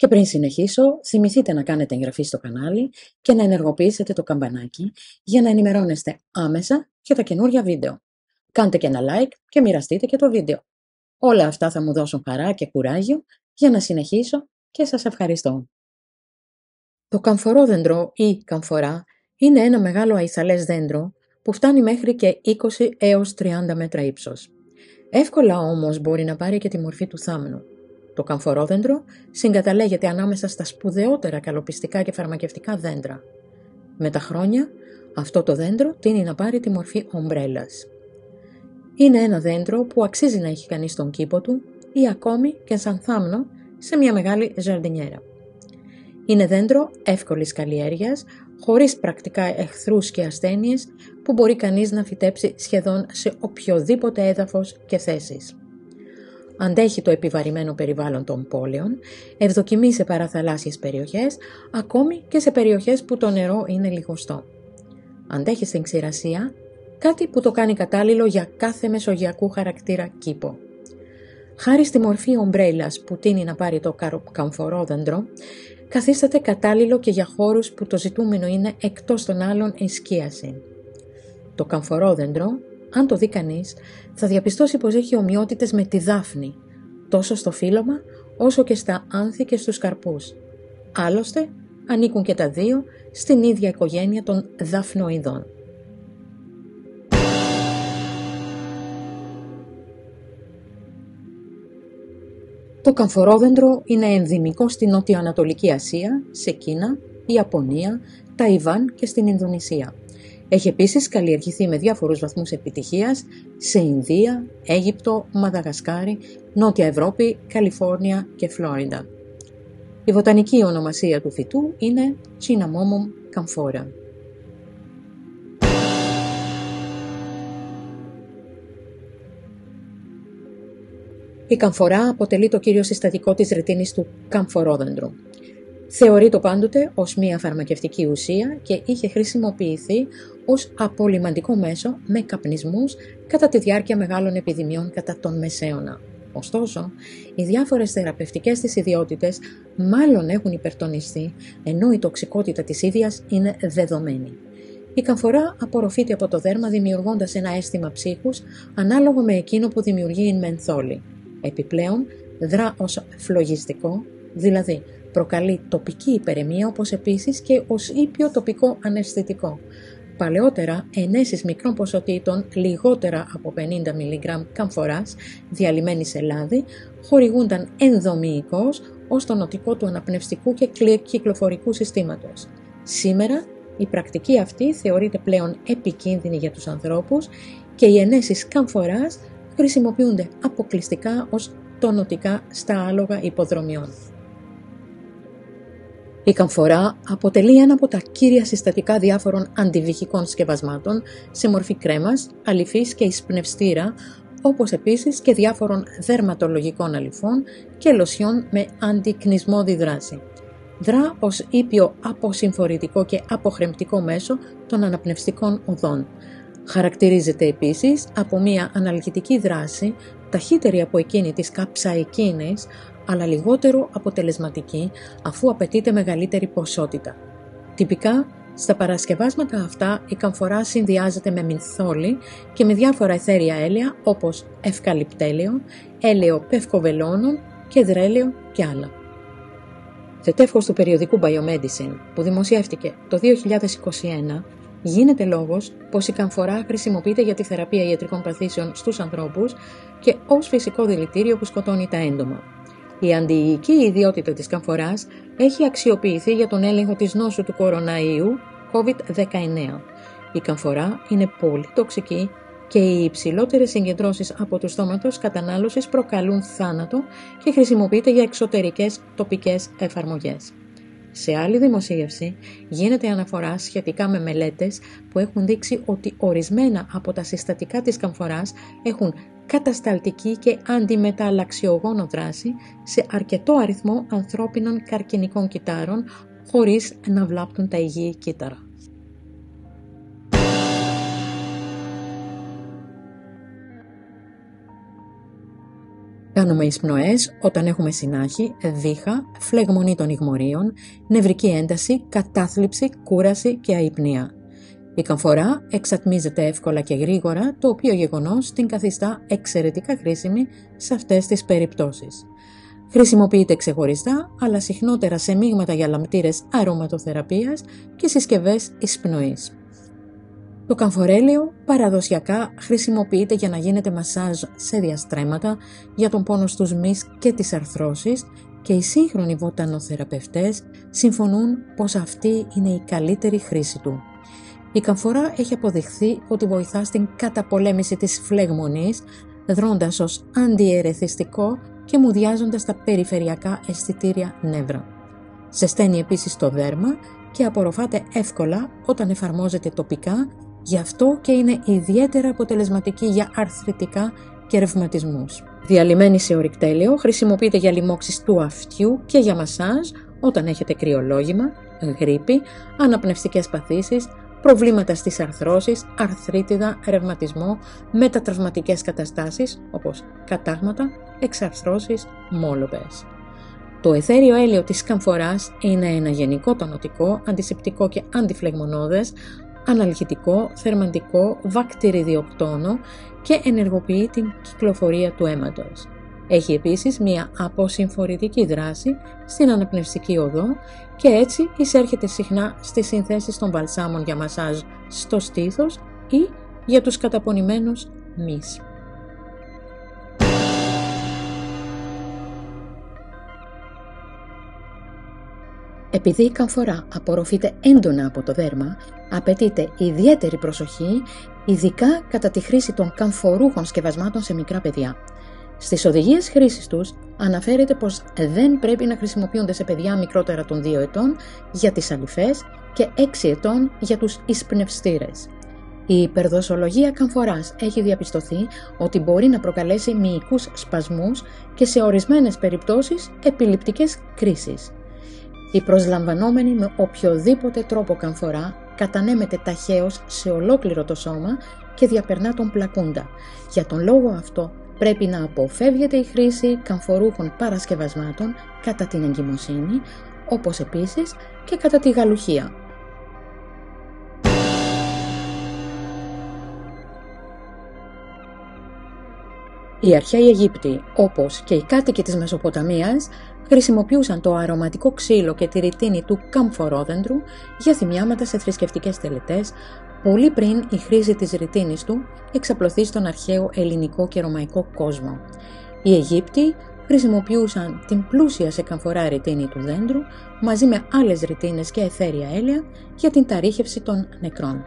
Και πριν συνεχίσω, θυμηθείτε να κάνετε εγγραφή στο κανάλι και να ενεργοποιήσετε το καμπανάκι για να ενημερώνεστε άμεσα για τα καινούργια βίντεο. Κάντε και ένα like και μοιραστείτε και το βίντεο. Όλα αυτά θα μου δώσουν χαρά και κουράγιο για να συνεχίσω και σας ευχαριστώ. Το καμφορόδεντρο ή καμφορά είναι ένα μεγάλο αϊθαλές δέντρο που φτάνει μέχρι και 20 έως 30 μέτρα ύψος. Εύκολα όμως μπορεί να πάρει και τη μορφή του θάμνου. Το καμφορόδεντρο συγκαταλέγεται ανάμεσα στα σπουδαιότερα καλοπιστικά και φαρμακευτικά δέντρα. Με τα χρόνια, αυτό το δέντρο τείνει να πάρει τη μορφή ομπρέλας. Είναι ένα δέντρο που αξίζει να έχει κανείς στον κήπο του ή ακόμη και σαν θάμνο σε μια μεγάλη ζαρντινιέρα. Είναι δέντρο εύκολης καλλιέργειας, χωρίς πρακτικά εχθρούς και ασθένειες που μπορεί κανείς να φυτέψει σχεδόν σε οποιοδήποτε έδαφος και θέσεις. Αντέχει το επιβαρημένο περιβάλλον των πόλεων, ευδοκιμεί σε παραθαλάσσιες περιοχές, ακόμη και σε περιοχές που το νερό είναι λιγοστό. Αντέχει στην ξηρασία, κάτι που το κάνει κατάλληλο για κάθε μεσογειακού χαρακτήρα κήπο. Χάρη στη μορφή ομπρέλας που τείνει να πάρει το καμφορόδεντρο, καθίσταται κατάλληλο και για χώρους που το ζητούμενο είναι εκτός των άλλων η σκίαση. Το καμφορόδεντρο, αν το δει κανείς, θα διαπιστώσει πως έχει ομοιότητες με τη δάφνη, τόσο στο φύλλωμα όσο και στα άνθη και στους καρπούς. Άλλωστε, ανήκουν και τα δύο στην ίδια οικογένεια των δαφνοειδών. Το καμφορόδεντρο είναι ενδυμικό στη Νότιο-Ανατολική Ασία, σε Κίνα, Ιαπωνία, Ταϊβάν και στην Ινδονησία. Έχει επίσης καλλιεργηθεί με διάφορους βαθμούς επιτυχίας σε Ινδία, Αίγυπτο, Μαδαγασκάρη, Νότια Ευρώπη, Καλιφόρνια και Φλόριντα. Η βοτανική ονομασία του φυτού είναι Cinnamomum camphora. Η καμφορά αποτελεί το κύριο συστατικό της ρετίνης του καμφορόδεντρου. Θεωρείται πάντοτε ως μία φαρμακευτική ουσία και είχε χρησιμοποιηθεί ως απολυμαντικό μέσο με καπνισμούς κατά τη διάρκεια μεγάλων επιδημιών κατά τον Μεσαίωνα. Ωστόσο, οι διάφορες θεραπευτικές της ιδιότητες μάλλον έχουν υπερτονιστεί, ενώ η τοξικότητα της ίδιας είναι δεδομένη. Η καμφορά απορροφείται από το δέρμα δημιουργώντας ένα αίσθημα ψύχους ανάλογο με εκείνο που δημιουργεί η μενθόλη. Επιπλέον, δρά ως φλογιστικό, δηλαδή προκαλεί τοπική υπεραιμία, όπως επίσης και ως ήπιο τοπικό αναισθητικό. Παλαιότερα, ενέσεις μικρών ποσοτήτων, λιγότερα από 50 mg καμφοράς, διαλυμένη σε λάδι, χορηγούνταν ενδομυϊκώς ως τονωτικό του αναπνευστικού και κυκλοφορικού συστήματος. Σήμερα, η πρακτική αυτή θεωρείται πλέον επικίνδυνη για τους ανθρώπους και οι ενέσεις καμφοράς χρησιμοποιούνται αποκλειστικά ως τονωτικά στα άλογα υποδρομιών. Η καμφορά αποτελεί ένα από τα κύρια συστατικά διάφορων αντιβυχικών σκευασμάτων σε μορφή κρέμας, αλυφής και εισπνευστήρα, όπως επίσης και διάφορων δερματολογικών αλυφών και λοσιών με αντικνισμώδη δράση. Δρά ως ήπιο αποσυμφορητικό και αποχρεμπτικό μέσο των αναπνευστικών οδών. Χαρακτηρίζεται επίσης από μια αναλγητική δράση, ταχύτερη από εκείνη της καψαϊκίνης, αλλά λιγότερο αποτελεσματική αφού απαιτείται μεγαλύτερη ποσότητα. Τυπικά, στα παρασκευάσματα αυτά η καμφορά συνδυάζεται με μυνθόλη και με διάφορα αιθέρια έλαια όπως ευκαλυπτέλαιο, έλαιο πευκοβελώνων και δρέλαιο και άλλα. Σε τεύχος του περιοδικού Biomedicine που δημοσιεύτηκε το 2021, γίνεται λόγος πως η καμφορά χρησιμοποιείται για τη θεραπεία ιατρικών παθήσεων στους ανθρώπους και ως φυσικό δηλητήριο που σκοτώνει τα έντομα. Η αντιϊκή ιδιότητα της καμφοράς έχει αξιοποιηθεί για τον έλεγχο της νόσου του κοροναϊού COVID-19. Η καμφορά είναι πολύ τοξική και οι υψηλότερες συγκεντρώσεις από του στόματος κατανάλωσης προκαλούν θάνατο και χρησιμοποιείται για εξωτερικές τοπικές εφαρμογές. Σε άλλη δημοσίευση γίνεται αναφορά σχετικά με μελέτες που έχουν δείξει ότι ορισμένα από τα συστατικά της καμφοράς έχουν κατασταλτική και αντιμεταλλαξιογόνο δράση σε αρκετό αριθμό ανθρώπινων καρκινικών κυττάρων χωρίς να βλάπτουν τα υγιή κύτταρα. Κάνουμε εισπνοές όταν έχουμε συνάχη, βήχα, φλεγμονή των ιγμωρίων, νευρική ένταση, κατάθλιψη, κούραση και αϊπνία. Η καμφορά εξατμίζεται εύκολα και γρήγορα, το οποίο γεγονός την καθιστά εξαιρετικά χρήσιμη σε αυτές τις περιπτώσεις. Χρησιμοποιείται ξεχωριστά, αλλά συχνότερα σε μείγματα για λαμπτήρες αρωματοθεραπείας και συσκευές εισπνοής. Το καμφορέλαιο παραδοσιακά χρησιμοποιείται για να γίνεται μασάζ σε διαστρέμματα, για τον πόνο στους μυς και τις αρθρώσεις, και οι σύγχρονοι βοτανοθεραπευτές συμφωνούν πως αυτή είναι η καλύτερη χρήση του. Η καμφορά έχει αποδειχθεί ότι βοηθά στην καταπολέμηση της φλεγμονής, δρώντας ως αντιερεθιστικό και μουδιάζοντας τα περιφερειακά αισθητήρια νεύρα. Ζεσταίνει επίσης το δέρμα και απορροφάται εύκολα όταν εφαρμόζεται τοπικά, γι' αυτό και είναι ιδιαίτερα αποτελεσματική για αρθριτικά και ρευματισμούς. Διαλυμένη σε ορυκτέλαιο, χρησιμοποιείται για λοιμώξεις του αυτιού και για μασάζ όταν έχετε κρυολόγημα, γρίπη, αναπνευστικές παθήσεις, προβλήματα στις αρθρώσεις, αρθρίτιδα, ρευματισμό, μετατραυματικές καταστάσεις όπως κατάγματα, εξαρθρώσεις, μόλοπες. Το αιθέριο έλαιο της καμφοράς είναι ένα γενικό τονωτικό, αντισηπτικό και αντιφλεγμονώδες, αναλγητικό, θερμαντικό, βακτηριδιοκτόνο και ενεργοποιεί την κυκλοφορία του αίματος. Έχει επίσης μία αποσυμφορητική δράση στην αναπνευστική οδό και έτσι εισέρχεται συχνά στις συνθέσεις των βαλσάμων για μασάζ στο στήθος ή για τους καταπονημένους μυς. Επειδή η καμφορά απορροφείται έντονα από το δέρμα, απαιτείται ιδιαίτερη προσοχή, ειδικά κατά τη χρήση των καμφορούχων σκευασμάτων σε μικρά παιδιά. Στις οδηγίες χρήσης τους αναφέρεται πως δεν πρέπει να χρησιμοποιούνται σε παιδιά μικρότερα των 2 ετών για τις αλυφές και 6 ετών για τους εισπνευστήρες. Η υπερδοσολογία καμφοράς έχει διαπιστωθεί ότι μπορεί να προκαλέσει μυϊκούς σπασμούς και σε ορισμένες περιπτώσεις επιληπτικές κρίσεις. Η προσλαμβανόμενη με οποιοδήποτε τρόπο καμφορά κατανέμεται ταχαίως σε ολόκληρο το σώμα και διαπερνά τον πλακούντα. Για τον λόγο αυτό πρέπει να αποφεύγεται η χρήση καμφορούχων παρασκευασμάτων κατά την εγκυμοσύνη, όπως επίσης και κατά τη γαλουχία. Οι αρχαίοι Αιγύπτιοι, όπως και οι κάτοικοι της Μεσοποταμίας, χρησιμοποιούσαν το αρωματικό ξύλο και τη ρητίνη του καμφορόδεντρου για θυμιάματα σε θρησκευτικές τελετές, πολύ πριν η χρήση της ρητίνης του εξαπλωθεί στον αρχαίο ελληνικό και ρωμαϊκό κόσμο. Οι Αιγύπτιοι χρησιμοποιούσαν την πλούσια σε καμφορά ρητίνη του δέντρου μαζί με άλλες ρητίνες και αιθέρια έλαια για την ταρήχευση των νεκρών.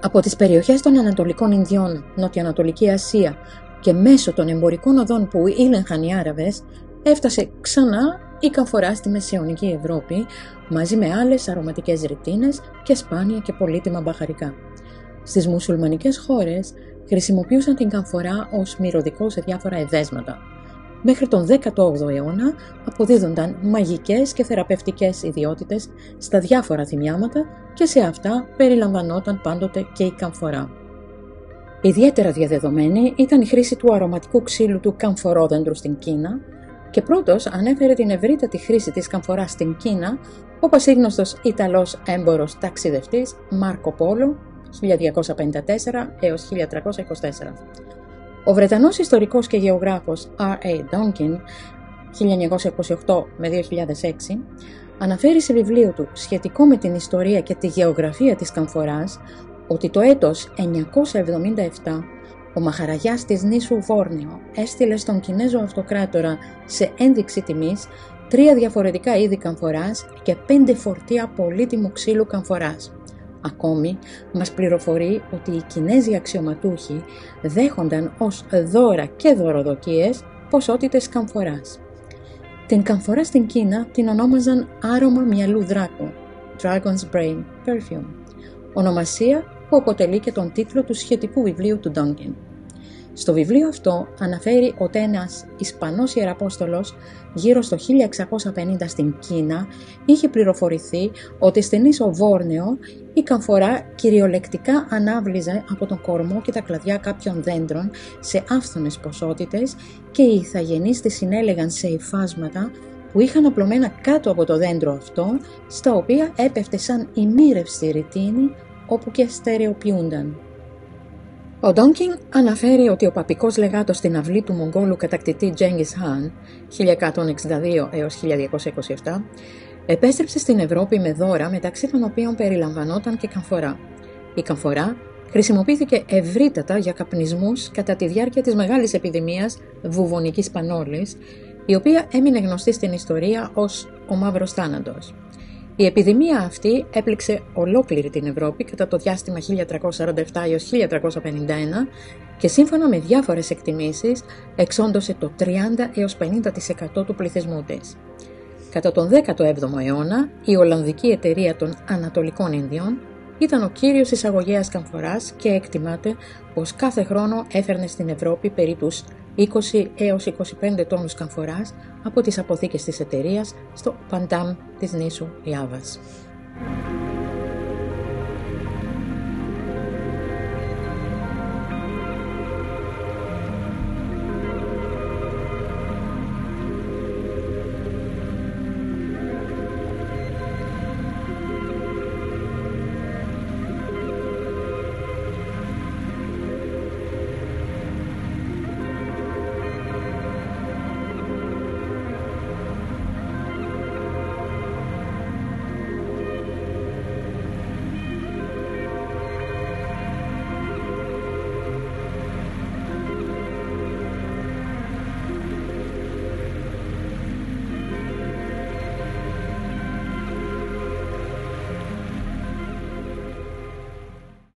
Από τις περιοχές των Ανατολικών Ινδιών, Νοτιοανατολική Ασία και μέσω των εμπορικών οδών που ήλεγχαν οι Άραβες, έφτασε ξανά η καμφορά στη Μεσαιωνική Ευρώπη μαζί με άλλες αρωματικές ρητίνες και σπάνια και πολύτιμα μπαχαρικά. Στις μουσουλμανικές χώρες χρησιμοποιούσαν την καμφορά ως μυρωδικό σε διάφορα εδέσματα. Μέχρι τον 18ο αιώνα αποδίδονταν μαγικές και θεραπευτικές ιδιότητες στα διάφορα θυμιάματα και σε αυτά περιλαμβανόταν πάντοτε και η καμφορά. Ιδιαίτερα διαδεδομένη ήταν η χρήση του αρωματικού ξύλου του καμφορόδεντρου στην Κίνα και πρώτος ανέφερε την ευρύτατη χρήση της καμφοράς στην Κίνα ο πασίγνωστος Ιταλός έμπορος ταξιδευτής Μάρκο Πόλο 1254 έως 1324. Ο Βρετανός ιστορικός και γεωγράφος R.A. Donkin 1928 με 2006 αναφέρει σε βιβλίο του σχετικό με την ιστορία και τη γεωγραφία της καμφοράς ότι το έτος 977 ο Μαχαραγιάς της νήσου Βόρνιο έστειλε στον Κινέζο αυτοκράτορα σε ένδειξη τιμής 3 διαφορετικά είδη καμφοράς και 5 φορτία πολύτιμου ξύλου καμφοράς. Ακόμη μας πληροφορεί ότι οι Κινέζοι αξιωματούχοι δέχονταν ως δώρα και δωροδοκίες ποσότητες καμφοράς. Την καμφορά στην Κίνα την ονόμαζαν άρωμα μυαλού δράκου, Dragon's Brain Perfume, ονομασία που αποτελεί και τον τίτλο του σχετικού βιβλίου του Donkin. Στο βιβλίο αυτό αναφέρει ότι ένας Ισπανός Ιεραπόστολος γύρω στο 1650 στην Κίνα είχε πληροφορηθεί ότι στην ίσο Βόρνεο η καμφορά κυριολεκτικά ανάβλιζε από τον κορμό και τα κλαδιά κάποιων δέντρων σε άφθονες ποσότητες και οι ηθαγενείς τη συνέλεγαν σε υφάσματα που είχαν απλωμένα κάτω από το δέντρο αυτό, στα οποία έπεφτε σαν ημίρευστη ρητίνη όπου και στερεοποιούνταν. Ο Ντόνκινγκ αναφέρει ότι ο παπικός λεγάτος στην αυλή του Μογγόλου κατακτητή Τζένγκις Χάν 1162 έως 1227 επέστρεψε στην Ευρώπη με δώρα, μεταξύ των οποίων περιλαμβανόταν και καμφορά. Η καμφορά χρησιμοποιήθηκε ευρύτατα για καπνισμούς κατά τη διάρκεια της μεγάλης επιδημίας βουβονικής πανόλης, η οποία έμεινε γνωστή στην ιστορία ως ο Μαύρος Θάνατος. Η επιδημία αυτή έπληξε ολόκληρη την Ευρώπη κατά το διάστημα 1347 έως 1351 και σύμφωνα με διάφορες εκτιμήσεις εξόντωσε το 30 έως 50% του πληθυσμού της. Κατά τον 17ο αιώνα, η Ολλανδική εταιρεία των Ανατολικών Ινδιών ήταν ο κύριος εισαγωγέας καμφοράς και εκτιμάται πως κάθε χρόνο έφερνε στην Ευρώπη περίπου 20 έως 25 τόνους καμφοράς από τις αποθήκες της εταιρείας στο Παντάμ της νήσου Ιάβας.